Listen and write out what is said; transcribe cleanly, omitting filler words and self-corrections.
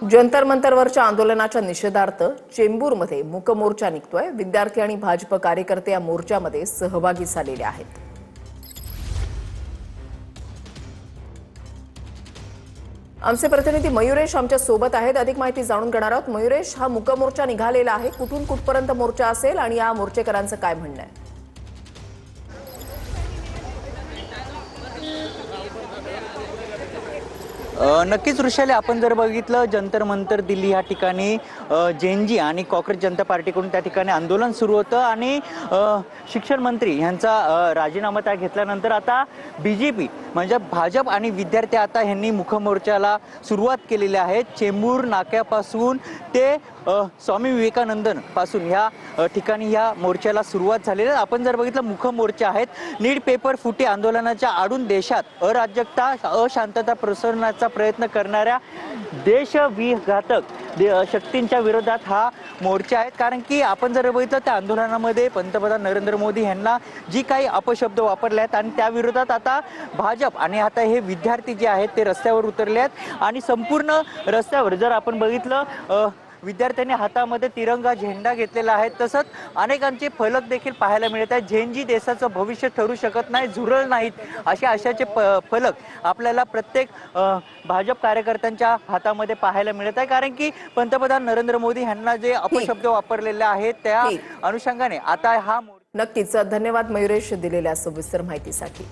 जंतर मंतरवरच्या आंदोलनाच्या निषेधार्थ चेंबूरमध्ये मूक मोर्चा निघतोय। विद्यार्थी आणि भाजप कार्यकर्ते या मोर्चामध्ये सहभागी झालेले आहेत। आमचे प्रतिनिधी मयुरेश आमच्या सोबत आहेत, अधिक माहिती जाणून घेणार आहोत। मयुरेश, हा मूक मोर्चा निघालेला आहे, कुठून कुठपर्यंत मोर्चा असेल आणि या मोर्चेकरांचं काय म्हणणं आहे? नक्कीच वृषाली, आपण जर बघितलं जंतर मंतर दिल्ली या ठिकाणी जेएनजी आणि काँग्रेस जनता पार्टीकडून त्या ठिकाणी आंदोलन सुरू होतं आणि शिक्षण मंत्री यांचा राजीनामा त्या घेतल्यानंतर आता बीजेपी म्हणजे भाजप आणि विद्यार्थी आता यांनी मुख मोर्चाला सुरुवात केलेली आहे। चेंबूर नाक्यापासून ते स्वामी विवेकानंदन पासून ह्या ठिकाणी ह्या मोर्चाला सुरुवात झालेली आहे। आपण जर बघितलं मुख मोर्चे आहेत, नीट पेपर फुटी आंदोलनाच्या आडून देशात अराजकता अशांतता पसरवण्याचा प्रयत्न करणाऱ्या देशविघातक शक्तींच्या विरोधात हा मोर्चा आहे। कारण की आपण जर बघितलं त्या आंदोलनामध्ये पंतप्रधान नरेंद्र मोदी यांना जी काही अपशब्द वापरले आहेत आणि त्या विरोधात आता भाजप आणि आता हे विद्यार्थी जे आहेत ते रस्त्यावर उतरले आहेत आणि संपूर्ण रस्त्यावर जर आपण बघितलं विद्यार्थ्यांनी हातामध्ये तिरंगा झेंडा घेतलेला आहे। तसंच अनेकांचे फलक देखील पाहायला मिळत आहेत। जेएनजी देशाचं भविष्य ठरू शकत नाही, झुरळ नाहीत, अशाचे फलक आपल्याला प्रत्येक भाजप कार्यकर्त्यांच्या हातामध्ये पाहायला मिळत आहे। कारण की पंतप्रधान नरेंद्र मोदी यांना जे अपशब्द वापरलेले आहेत त्या अनुषंगाने आता हा नक्कीच धन्यवाद मयुरेश दिलेल्या सविस्तर माहितीसाठी।